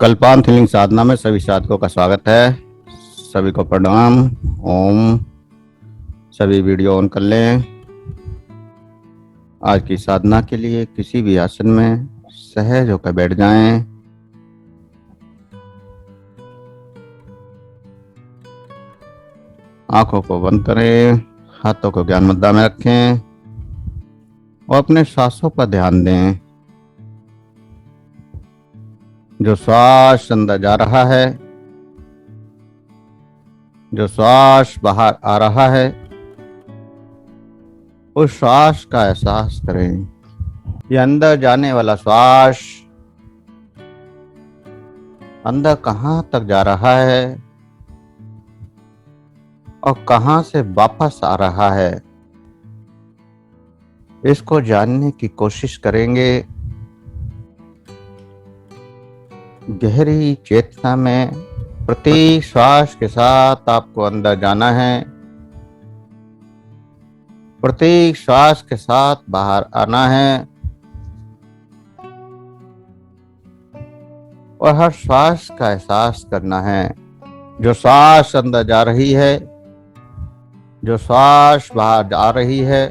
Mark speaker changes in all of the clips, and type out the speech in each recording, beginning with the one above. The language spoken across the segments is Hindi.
Speaker 1: कल्पांत हीलिंग साधना में सभी साधकों का स्वागत है। सभी को प्रणाम। ओम। सभी वीडियो ऑन कर लें। आज की साधना के लिए किसी भी आसन में सहज होकर बैठ जाएं। आंखों को बंद करें, हाथों को ज्ञान मुद्रा में रखें और अपने श्वासों पर ध्यान दें। जो श्वास अंदर जा रहा है, जो श्वास बाहर आ रहा है, उस श्वास का एहसास करें। ये अंदर जाने वाला श्वास अंदर कहाँ तक जा रहा है और कहाँ से वापस आ रहा है, इसको जानने की कोशिश करेंगे। गहरी चेतना में प्रति श्वास के साथ आपको अंदर जाना है, प्रत्येक श्वास के साथ बाहर आना है और हर श्वास का एहसास करना है। जो श्वास अंदर जा रही है, जो श्वास बाहर जा रही है,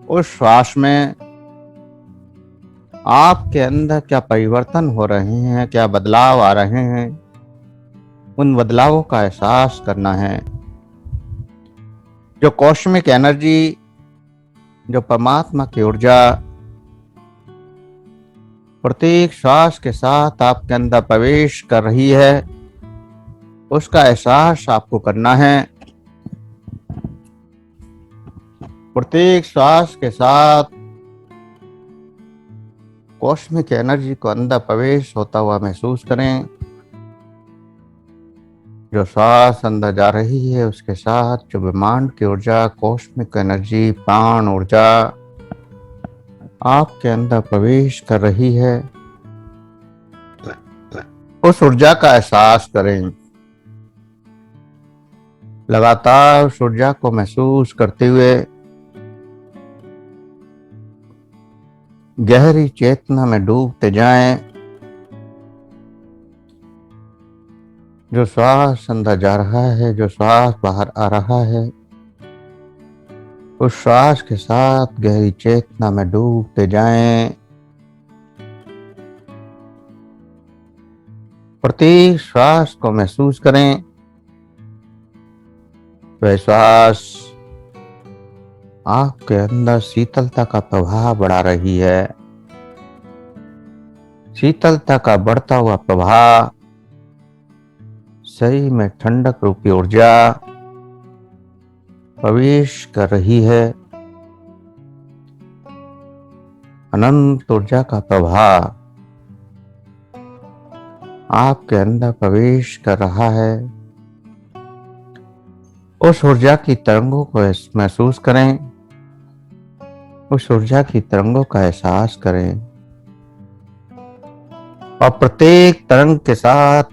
Speaker 1: उस श्वास में आपके अंदर क्या परिवर्तन हो रहे हैं, क्या बदलाव आ रहे हैं, उन बदलावों का एहसास करना है। जो कॉस्मिक एनर्जी, जो परमात्मा की ऊर्जा प्रत्येक श्वास के साथ आपके अंदर प्रवेश कर रही है, उसका एहसास आपको करना है। प्रत्येक श्वास के साथ कॉस्मिक एनर्जी को अंदर प्रवेश होता हुआ महसूस करें। जो श्वास अंदर जा रही है, उसके साथ जो ब्रह्मांड की ऊर्जा, कॉस्मिक एनर्जी, प्राण ऊर्जा आपके अंदर प्रवेश कर रही है, उस ऊर्जा का एहसास करें। लगातार उस ऊर्जा को महसूस करते हुए गहरी चेतना में डूबते जाएं। जो श्वास अंदर जा रहा है, जो श्वास बाहर आ रहा है, उस श्वास के साथ गहरी चेतना में डूबते जाएं। प्रत्येक श्वास को महसूस करें। वह श्वास आपके अंदर शीतलता का प्रभाव बढ़ा रही है। शीतलता का बढ़ता हुआ प्रभाव शरीर में ठंडक रूपी ऊर्जा प्रवेश कर रही है। अनंत ऊर्जा का प्रभाव आपके अंदर प्रवेश कर रहा है। उस ऊर्जा की तरंगों को महसूस करें, उस ऊर्जा की तरंगों का एहसास करें और प्रत्येक तरंग के साथ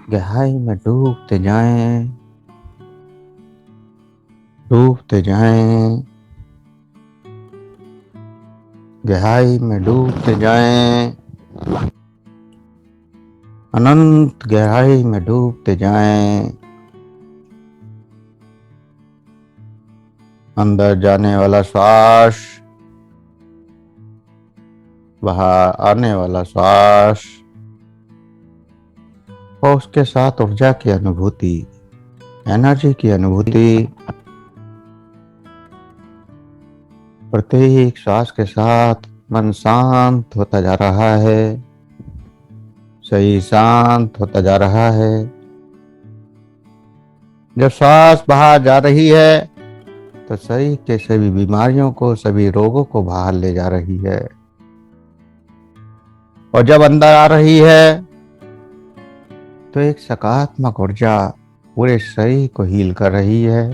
Speaker 1: गहराई में डूबते जाएं, डूबते जाएं, गहराई में डूबते जाएं, अनंत गहराई में डूबते जाएं। अंदर जाने वाला श्वास, बाहर आने वाला श्वास और उसके साथ ऊर्जा की अनुभूति, एनर्जी की अनुभूति। प्रत्येक श्वास के साथ मन शांत होता जा रहा है, शरीर शांत होता जा रहा है। जब श्वास बाहर जा रही है तो शरीर के सभी बीमारियों को, सभी रोगों को बाहर ले जा रही है और जब अंदर आ रही है तो एक सकारात्मक ऊर्जा पूरे शरीर को हील कर रही है,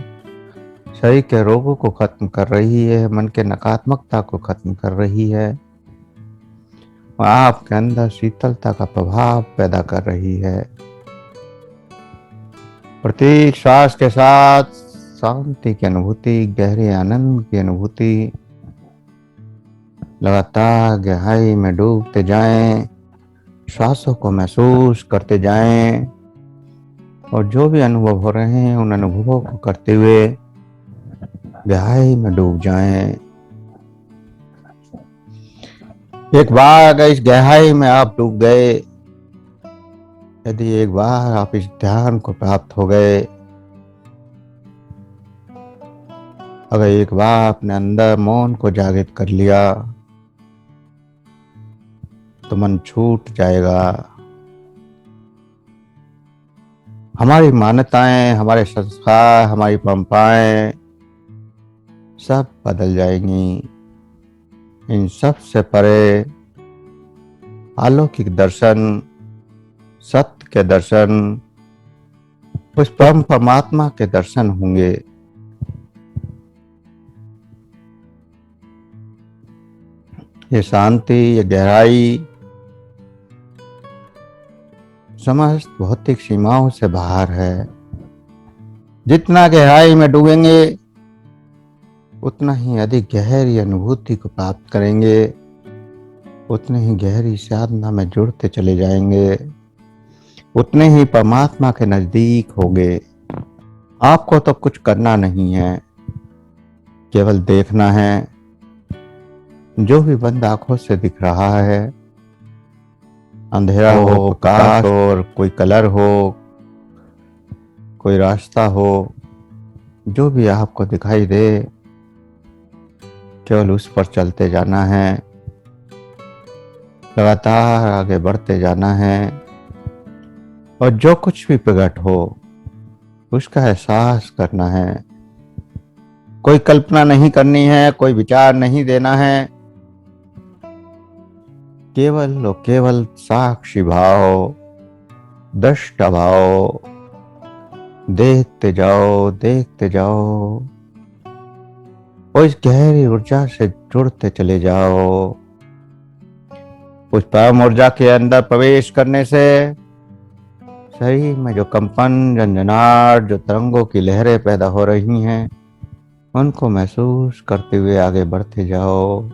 Speaker 1: शरीर के रोगों को खत्म कर रही है, मन के नकारात्मकता को खत्म कर रही है और आपके अंदर शीतलता का प्रभाव पैदा कर रही है। प्रत्येक श्वास के साथ शांति की अनुभूति, गहरे आनंद की अनुभूति लगातार गहराई में डूबते जाएं, श्वासों को महसूस करते जाएं और जो भी अनुभव हो रहे हैं उन अनुभवों को करते हुए गहराई में डूब जाएं। एक बार अगर इस गहराई में आप डूब गए, यदि एक बार आप इस ध्यान को प्राप्त हो गए, अगर एक बार अपने अंदर मौन को जागृत कर लिया तो मन छूट जाएगा। हमारी मान्यताएं, हमारे संस्कार, हमारी परंपराएं सब बदल जाएंगी। इन सब से परे अलौकिक दर्शन, सत्य के दर्शन, उस परम परमात्मा के दर्शन होंगे। ये शांति, ये गहराई समस्त भौतिक सीमाओं से बाहर है। जितना गहराई में डूबेंगे उतना ही अधिक गहरी अनुभूति को प्राप्त करेंगे, उतने ही गहरी साधना में जुड़ते चले जाएंगे, उतने ही परमात्मा के नजदीक होंगे। आपको तो कुछ करना नहीं है, केवल देखना है। जो भी बंद आंखों से दिख रहा है, अंधेरा हो, प्रकाश हो, और कोई कलर हो, कोई रास्ता हो, जो भी आपको दिखाई दे, केवल उस पर चलते जाना है, लगातार आगे बढ़ते जाना है और जो कुछ भी प्रकट हो उसका एहसास करना है। कोई कल्पना नहीं करनी है, कोई विचार नहीं देना है, केवल और केवल साक्षी भाव, दृष्टा भाव, देखते जाओ, देखते जाओ और इस गहरी ऊर्जा से जुड़ते चले जाओ। उस परम ऊर्जा के अंदर प्रवेश करने से शरीर में जो कंपन, झंझनाहट, जो तरंगों की लहरें पैदा हो रही हैं, उनको महसूस करते हुए आगे बढ़ते जाओ।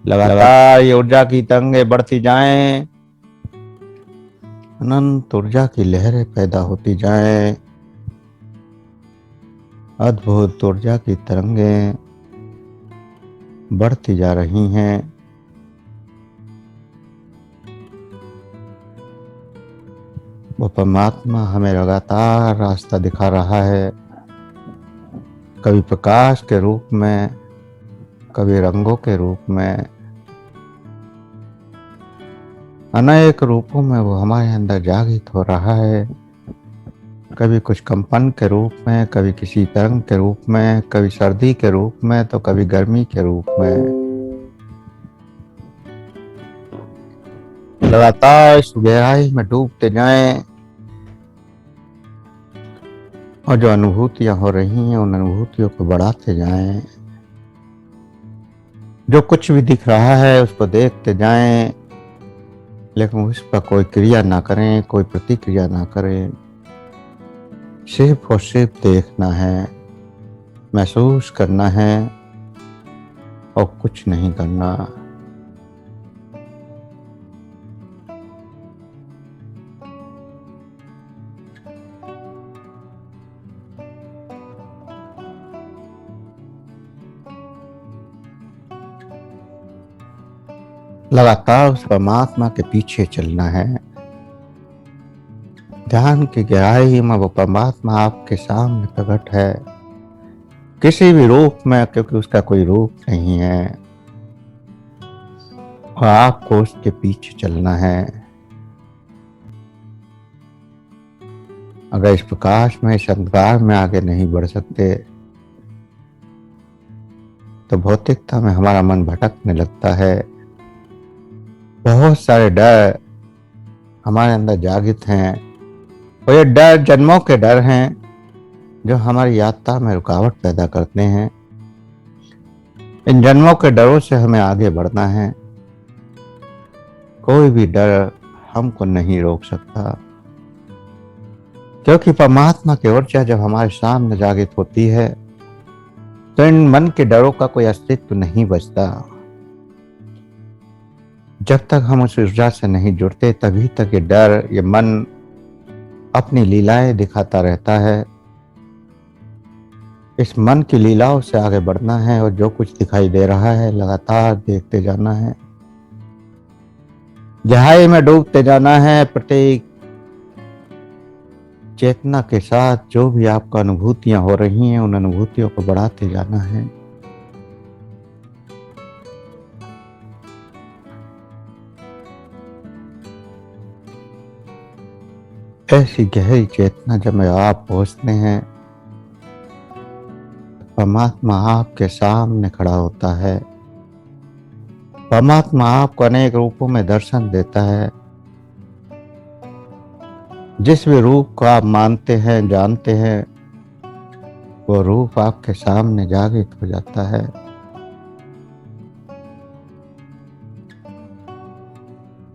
Speaker 1: लगातार ये ऊर्जा की तरंगें बढ़ती जाएं, अनंत ऊर्जा की लहरें पैदा होती जाएं, अद्भुत ऊर्जा की तरंगें बढ़ती जा रही हैं। वो परमात्मा हमें लगातार रास्ता दिखा रहा है, कभी प्रकाश के रूप में, कभी रंगों के रूप में, अनेक रूपों में वो हमारे अंदर जागृत हो रहा है। कभी कुछ कंपन के रूप में, कभी किसी तरंग के रूप में, कभी सर्दी के रूप में, तो कभी गर्मी के रूप में। लगातार इस गहराई में डूबते जाएं और जो अनुभूतियां हो रही हैं उन अनुभूतियों को बढ़ाते जाएं। जो कुछ भी दिख रहा है उसको देखते जाएं, लेकिन उस पर कोई क्रिया ना करें, कोई प्रतिक्रिया ना करें। सिर्फ और सिर्फ देखना है, महसूस करना है और कुछ नहीं करना। लगातार उस परमात्मा के पीछे चलना है। ध्यान की गहराई में वो परमात्मा आपके सामने प्रकट है, किसी भी रूप में, क्योंकि उसका कोई रूप नहीं है और आपको उसके पीछे चलना है। अगर इस प्रकाश में, इस अंधकार में आगे नहीं बढ़ सकते तो भौतिकता में हमारा मन भटकने लगता है। बहुत सारे डर हमारे अंदर जागृत हैं और ये डर जन्मों के डर हैं जो हमारी यात्रा में रुकावट पैदा करते हैं। इन जन्मों के डरों से हमें आगे बढ़ना है। कोई भी डर हमको नहीं रोक सकता, क्योंकि परमात्मा की ऊर्जा जब हमारे सामने जागृत होती है तो इन मन के डरों का कोई अस्तित्व नहीं बचता। जब तक हम उस ऊर्जा से नहीं जुड़ते तभी तक ये डर, ये मन अपनी लीलाएं दिखाता रहता है। इस मन की लीलाओं से आगे बढ़ना है और जो कुछ दिखाई दे रहा है लगातार देखते जाना है, गहराई में डूबते जाना है। प्रत्येक चेतना के साथ जो भी आपको अनुभूतियां हो रही हैं उन अनुभूतियों को बढ़ाते जाना है। ऐसी गहरी चेतना जब में आप पहुंचते हैं, परमात्मा आपके सामने खड़ा होता है। परमात्मा आपको अनेक रूपों में दर्शन देता है। जिस भी रूप को आप मानते हैं, जानते हैं, वो रूप आपके सामने जागृत हो जाता है।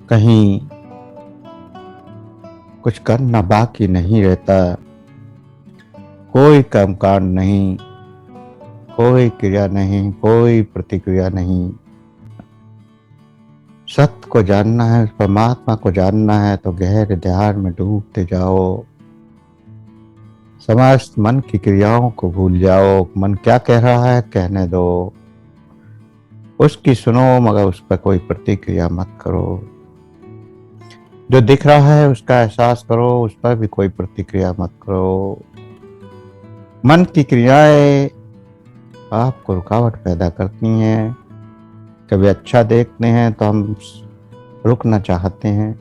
Speaker 1: कहीं कुछ करना बाकी नहीं रहता, कोई कर्मकांड नहीं, कोई क्रिया नहीं, कोई प्रतिक्रिया नहीं। सत्य को जानना है, उस परमात्मा को जानना है तो गहरे ध्यान में डूबते जाओ। समस्त मन की क्रियाओं को भूल जाओ। मन क्या कह रहा है कहने दो, उसकी सुनो मगर उस पर कोई प्रतिक्रिया मत करो। जो दिख रहा है उसका एहसास करो, उस पर भी कोई प्रतिक्रिया मत करो। मन की क्रियाएं आपको रुकावट पैदा करती हैं। कभी अच्छा देखते हैं तो हम रुकना चाहते हैं।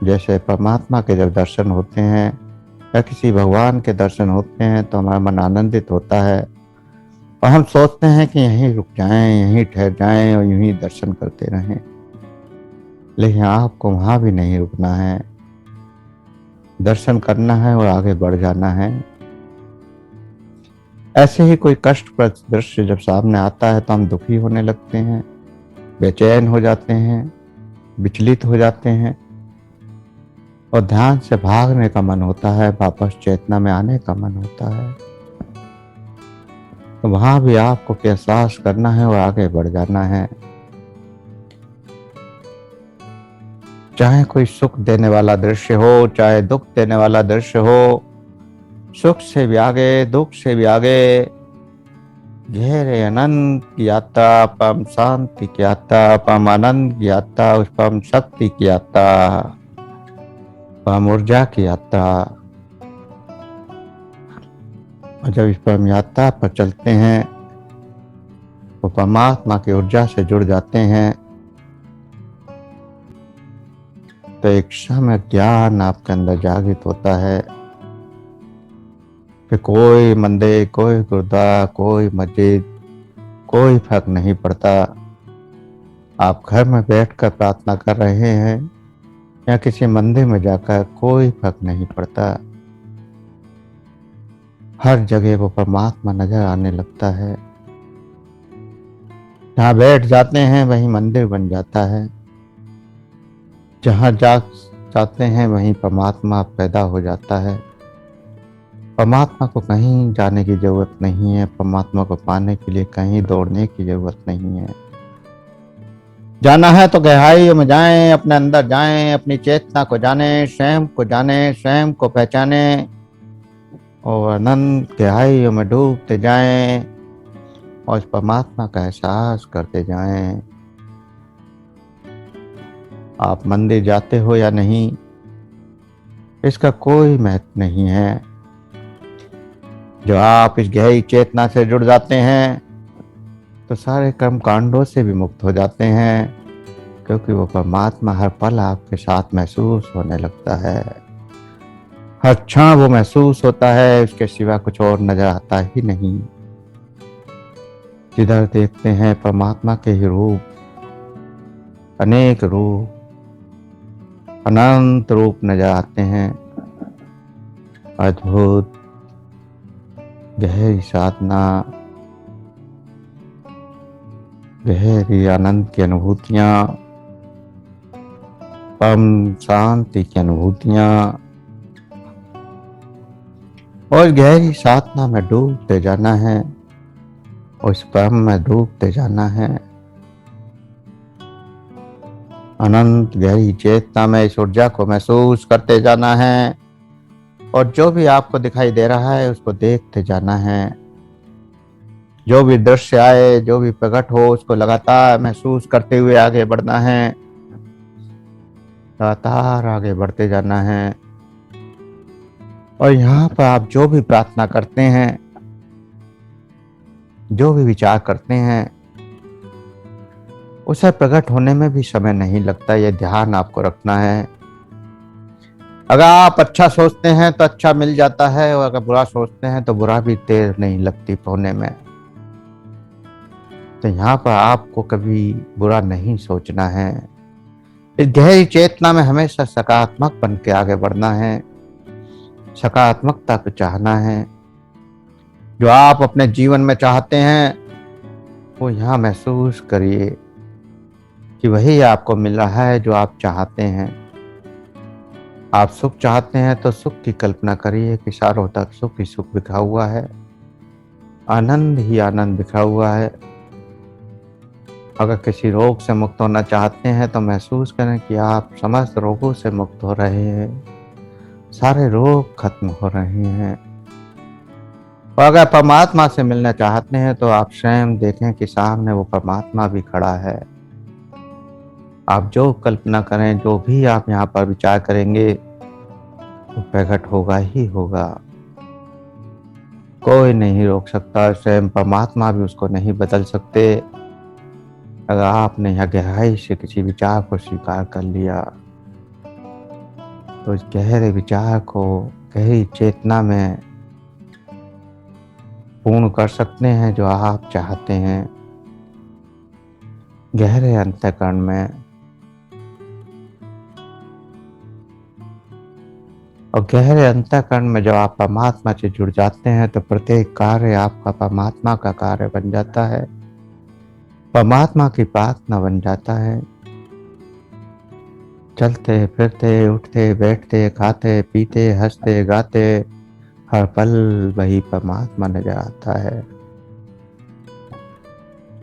Speaker 1: जैसे परमात्मा के जब दर्शन होते हैं या किसी भगवान के दर्शन होते हैं तो हमारा मन आनंदित होता है और हम सोचते हैं कि यहीं रुक जाएं, यहीं ठहर जाएं और यूं ही दर्शन करते रहें। लेकिन आपको वहां भी नहीं रुकना है, दर्शन करना है और आगे बढ़ जाना है। ऐसे ही कोई कष्टप्रद दृश्य जब सामने आता है तो हम दुखी होने लगते हैं, बेचैन हो जाते हैं, विचलित हो जाते हैं और ध्यान से भागने का मन होता है, वापस चेतना में आने का मन होता है। तो वहां भी आपको एहसास करना है और आगे बढ़ जाना है। चाहे कोई सुख देने वाला दृश्य हो, चाहे दुख देने वाला दृश्य हो, सुख से भी आगे, दुख से भी आगे, गहरे अनंत की यात्रा, परम शांति की यात्रा, परम आनंद की यात्रा, उस परम शक्ति की यात्रा, परम ऊर्जा की यात्रा। और जब इस परम यात्रा पर चलते हैं वो परमात्मा की ऊर्जा से जुड़ जाते हैं तो एक समय ज्ञान आपके अंदर जागृत होता है कि कोई मंदिर, कोई गुरुद्वारा, कोई मस्जिद, कोई फर्क नहीं पड़ता। आप घर में बैठकर प्रार्थना कर रहे हैं या किसी मंदिर में जाकर, कोई फर्क नहीं पड़ता। हर जगह वो परमात्मा नजर आने लगता है। जहाँ बैठ जाते हैं वहीं मंदिर बन जाता है। जहाँ जाते हैं वहीं परमात्मा पैदा हो जाता है। परमात्मा को कहीं जाने की जरूरत नहीं है, परमात्मा को पाने के लिए कहीं दौड़ने की जरूरत नहीं है। जाना है तो गहराइयों में जाएं, अपने अंदर जाएं, अपनी चेतना को जाने, स्वयं को जाने, स्वयं को पहचाने और अनंत गहराइयों में डूबते जाएं और इस परमात्मा का एहसास करते जाएं। आप मंदिर जाते हो या नहीं, इसका कोई महत्व नहीं है। जब आप इस गहरी चेतना से जुड़ जाते हैं तो सारे कर्म कांडों से भी मुक्त हो जाते हैं, क्योंकि वो परमात्मा हर पल आपके साथ महसूस होने लगता है। हर क्षण वो महसूस होता है, उसके सिवा कुछ और नजर आता ही नहीं। जिधर देखते हैं परमात्मा के ही रूप, अनेक रूप, अनंत रूप नजर आते हैं। अद्भुत गहरी साधना, गहरी आनंद की अनुभूतियां, परम शांति की अनुभूतियां और गहरी साधना में डूबते जाना है, उस परम में डूबते जाना है। अनंत गहरी चेतना में इस ऊर्जा को महसूस करते जाना है और जो भी आपको दिखाई दे रहा है उसको देखते जाना है। जो भी दृश्य आए, जो भी प्रकट हो, उसको लगातार महसूस करते हुए आगे बढ़ना है, लगातार आगे बढ़ते जाना है। और यहाँ पर आप जो भी प्रार्थना करते हैं, जो भी विचार करते हैं, उसे प्रकट होने में भी समय नहीं लगता। यह ध्यान आपको रखना है। अगर आप अच्छा सोचते हैं तो अच्छा मिल जाता है, और अगर बुरा सोचते हैं तो बुरा भी देर नहीं लगती होने में। तो यहाँ पर आपको कभी बुरा नहीं सोचना है। इस गहरी चेतना में हमेशा सकारात्मक बन के आगे बढ़ना है, सकारात्मकता को चाहना है। जो आप अपने जीवन में चाहते हैं वो यहाँ महसूस करिए कि वही आपको मिल रहा है जो आप चाहते हैं। आप सुख चाहते हैं तो सुख की कल्पना करिए कि चारों तक सुख ही सुख बिखरा हुआ है, आनंद ही आनंद बिखरा हुआ है। अगर किसी रोग से मुक्त होना चाहते हैं तो महसूस करें कि आप समस्त रोगों से मुक्त हो रहे हैं, सारे रोग खत्म हो रहे हैं। और अगर परमात्मा से मिलना चाहते हैं तो आप स्वयं देखें कि सामने वो परमात्मा भी खड़ा है। आप जो कल्पना करें, जो भी आप यहाँ पर विचार करेंगे वो प्रकट होगा ही होगा। कोई नहीं रोक सकता, स्वयं परमात्मा भी उसको नहीं बदल सकते। अगर आपने यहाँ गहराई से किसी विचार को स्वीकार कर लिया तो इस गहरे विचार को गहरी चेतना में पूर्ण कर सकते हैं जो आप चाहते हैं। गहरे अंतःकरण में, और गहरे अंतःकरण में जब आप परमात्मा से जुड़ जाते हैं तो प्रत्येक कार्य आपका परमात्मा का कार्य बन जाता है, परमात्मा की प्रार्थना बन जाता है। चलते फिरते, उठते बैठते, खाते पीते, हंसते गाते, हर पल वही परमात्मा नजर आता है।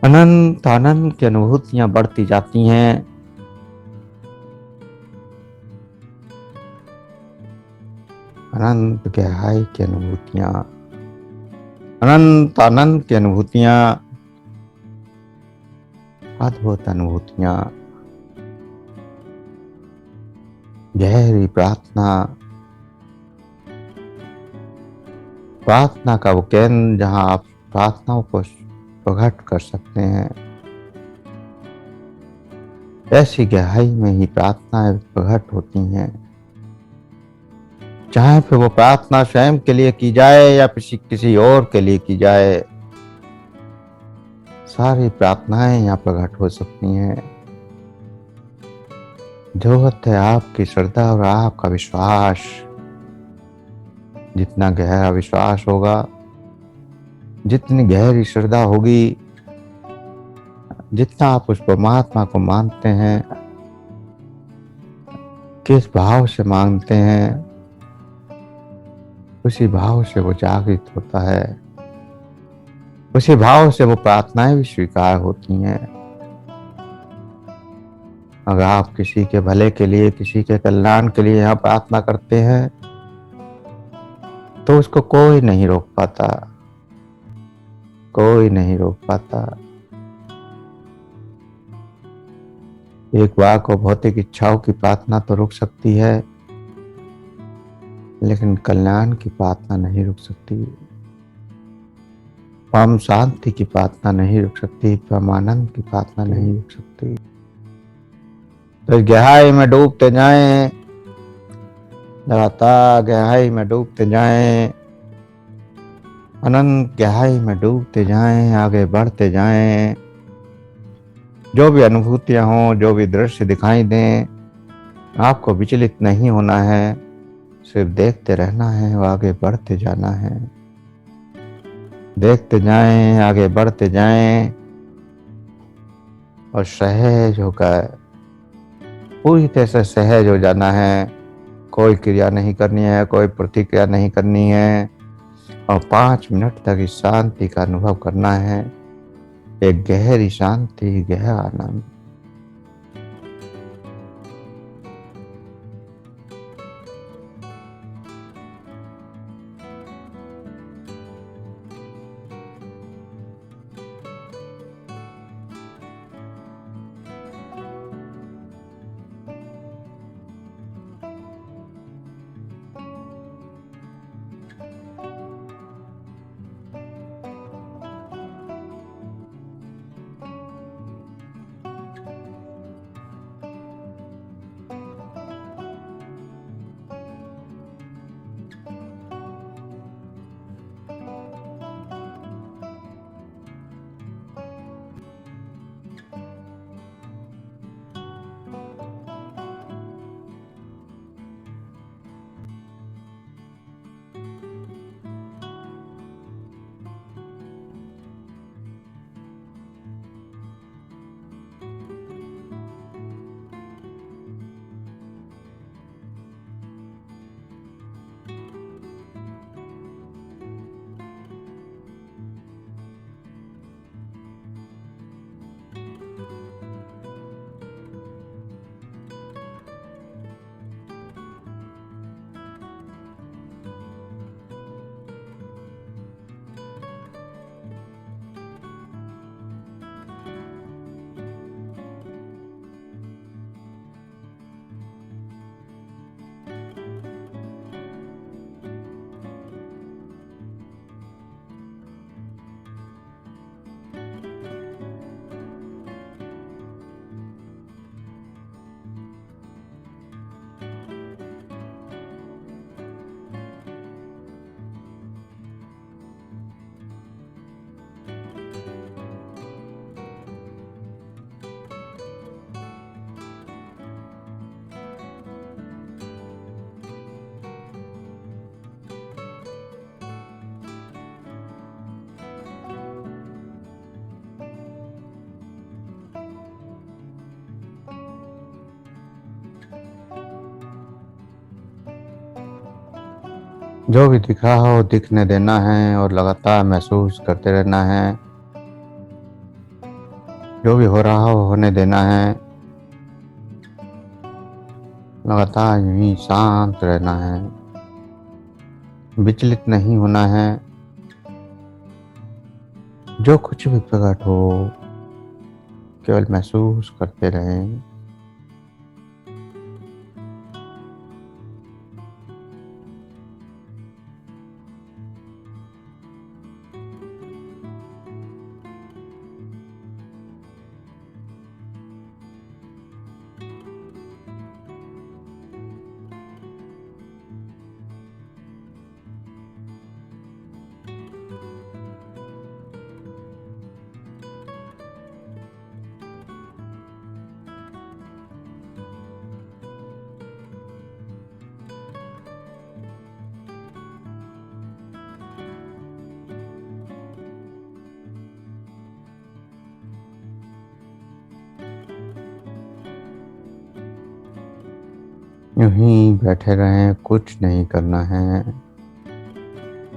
Speaker 1: अनंत आनंद की अनुभूतियां बढ़ती जाती हैं। अनंत गहराई की अनुभूतियां, अनंत आनंद की अनुभूतियां, अद्भुत अनुभूतियां, गहरी प्रार्थना, प्रार्थना का वो केंद्र जहां आप प्रार्थनाओं को प्रकट कर सकते हैं। ऐसी गहराई में ही प्रार्थनाएं प्रकट होती हैं। चाहे फिर वो प्रार्थना स्वयं के लिए की जाए या किसी और के लिए की जाए, सारी प्रार्थनाएं यहाँ प्रकट हो सकती हैं। जरूरत है आपकी श्रद्धा और आपका विश्वास। जितना गहरा विश्वास होगा, जितनी गहरी श्रद्धा होगी, जितना आप उस परमात्मा को मानते हैं, किस भाव से मांगते हैं, उसी भाव से वो जागृत होता है, उसी भाव से वो प्रार्थनाएं भी स्वीकार होती हैं। अगर आप किसी के भले के लिए, किसी के कल्याण के लिए यहाँ प्रार्थना करते हैं तो उसको कोई नहीं रोक पाता, कोई नहीं रोक पाता। एक बार को भौतिक इच्छाओं की प्रार्थना तो रुक सकती है, लेकिन कल्याण की प्रार्थना नहीं रुक सकती। परम शांति की प्रार्थना नहीं रुक सकती, परम आनंद की प्रार्थना नहीं रुक सकती। तो इस गहराई में डूबते जाएं, लगातार गहराई में डूबते जाएं, अनंत गहराई में डूबते जाएं, आगे बढ़ते जाएं। जो भी अनुभूतियां हों, जो भी दृश्य दिखाई दें, आपको विचलित नहीं होना है, सिर्फ देखते रहना है और आगे बढ़ते जाना है। देखते जाएं, आगे बढ़ते जाएं और सहज होकर, पूरी तरह से सहज हो जाना है। कोई क्रिया नहीं करनी है, कोई प्रतिक्रिया नहीं करनी है, और 5 मिनट तक इस शांति का अनुभव करना है। एक गहरी शांति, गहरा आनंद। जो भी दिख रहा हो दिखने देना है और लगातार महसूस करते रहना है। जो भी हो रहा हो होने देना है। लगातार यूं ही शांत रहना है। विचलित नहीं होना है। जो कुछ भी प्रकट हो केवल महसूस करते रहें। यूं ही बैठे रहें, कुछ नहीं करना है।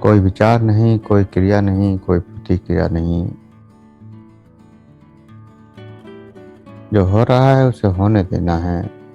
Speaker 1: कोई विचार नहीं, कोई क्रिया नहीं, कोई प्रतिक्रिया नहीं। जो हो रहा है उसे होने देना है।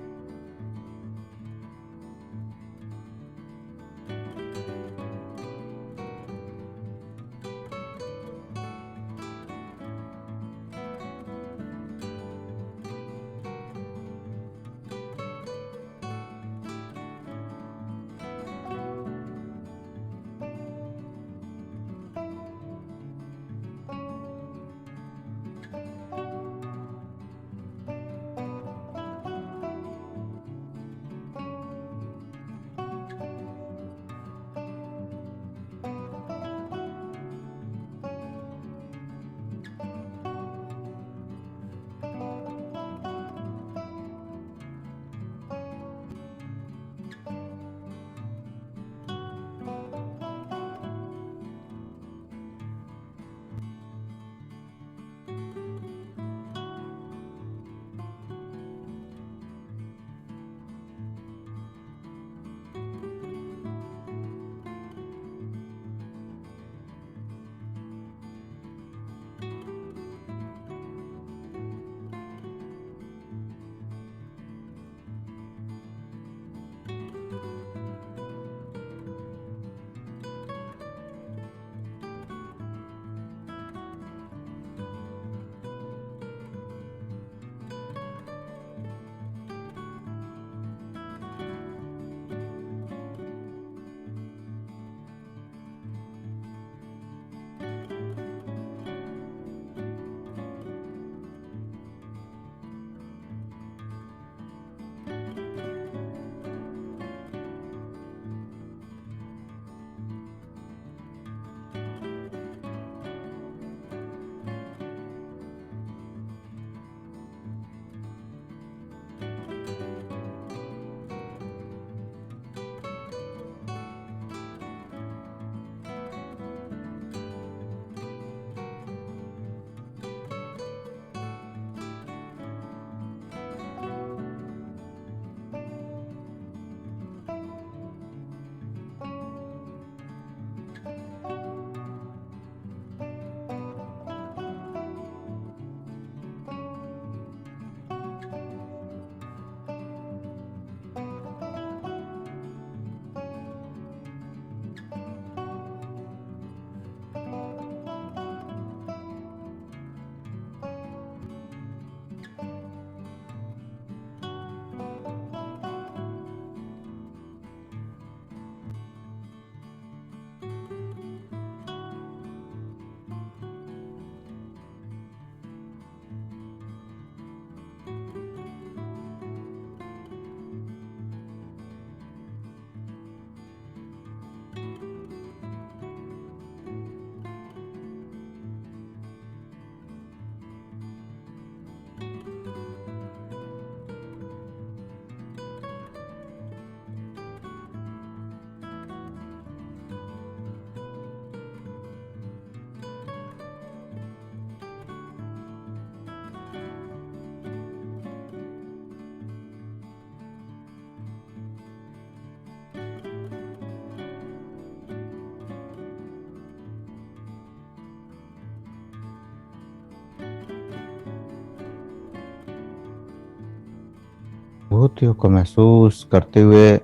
Speaker 1: अनुभूतियों को महसूस करते हुए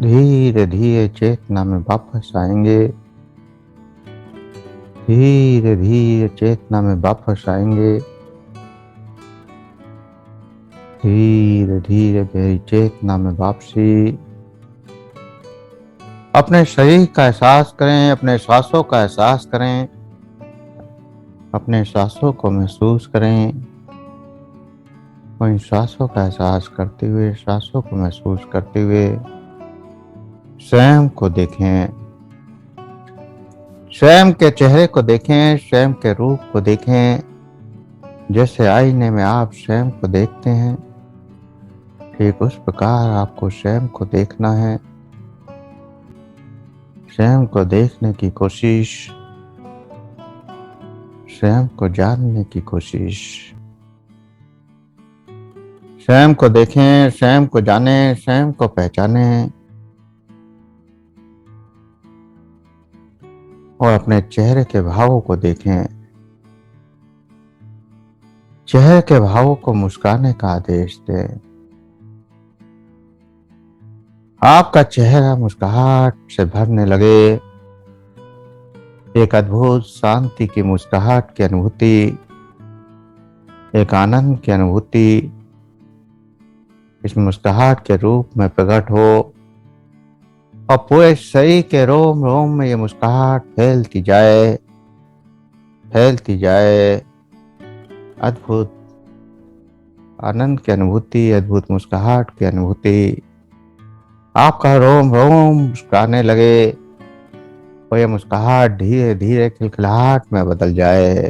Speaker 1: धीरे धीरे चेतना में वापस आएंगे। धीरे धीरे चेतना में वापस आएंगे। धीरे धीरे गहरी चेतना में वापसी। अपने शरीर का एहसास करें, अपने सांसों का एहसास करें, अपने सांसों को महसूस करें। इन सांसों का एहसास करते हुए, सांसों को महसूस करते हुए स्वयं को देखें। स्वयं के चेहरे को देखें, स्वयं के रूप को देखें। जैसे आईने में आप स्वयं को देखते हैं, ठीक उस प्रकार आपको स्वयं को देखना है। स्वयं को देखने की कोशिश, स्वयं को जानने की कोशिश। स्वयं को देखें, स्वयं को जानें, स्वयं को पहचानें और अपने चेहरे के भावों को देखें। चेहरे के भावों को मुस्कुराने का आदेश दें। आपका चेहरा मुस्कुराहट से भरने लगे। एक अद्भुत शांति की मुस्कुराहट की अनुभूति, एक आनंद की अनुभूति इस मुस्कुराहट के रूप में प्रकट हो और पूरे शरीर के रोम रोम में ये मुस्कुराहट फैलती जाए, फैलती जाए। अद्भुत आनंद की अनुभूति, अद्भुत मुस्कुराहट की अनुभूति। आपका रोम रोम मुस्कुराने लगे और यह मुस्कुराहट धीरे धीरे खिलखिलाहट में बदल जाए।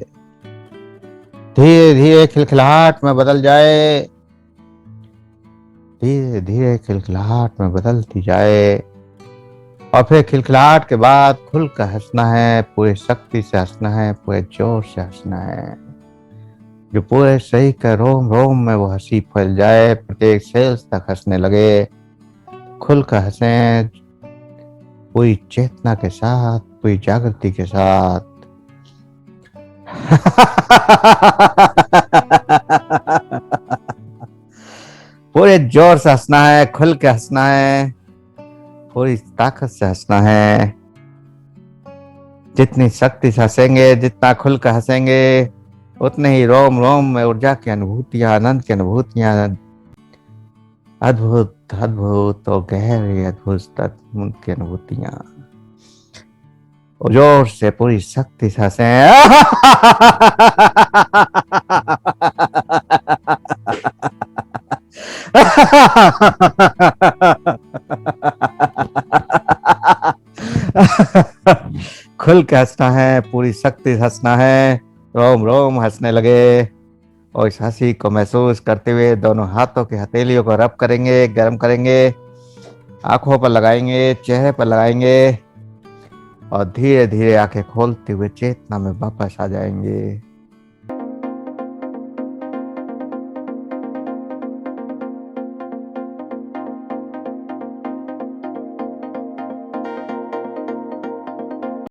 Speaker 1: धीरे धीरे खिलखिलाहट में बदल जाए। धीरे धीरे खिलखिलाहट में बदलती जाए और फिर खिलखिलाहट के बाद खुलकर हंसना है। पूरी शक्ति से हंसना है, पूरे जोर से हंसना है। जो पूरे शरीर के रोम रोम में वो हंसी फैल जाए, प्रत्येक सेल्स तक हंसने लगे। खुलकर हंसें, पूरी चेतना के साथ, पूरी जागृति के साथ। पूरे जोर से हंसना है, खुल के हंसना है, पूरी ताकत से हंसना है। जितनी शक्ति से हंसेंगे, जितना खुल कर हंसेंगे, उतने ही रोम रोम में ऊर्जा की अनुभूतियां, आनंद की अनुभूतियां, अद्भुत अद्भुत और गहरी अद्भुत की अनुभूतियां। जोर से पूरी शक्ति से हंसें। खुल के हंसना है, पूरी शक्ति से हंसना है। रोम रोम हंसने लगे और इस हंसी को महसूस करते हुए दोनों हाथों की हथेलियों को रब करेंगे, गर्म करेंगे, आंखों पर लगाएंगे, चेहरे पर लगाएंगे और धीरे धीरे आंखें खोलते हुए चेतना में वापस आ जाएंगे।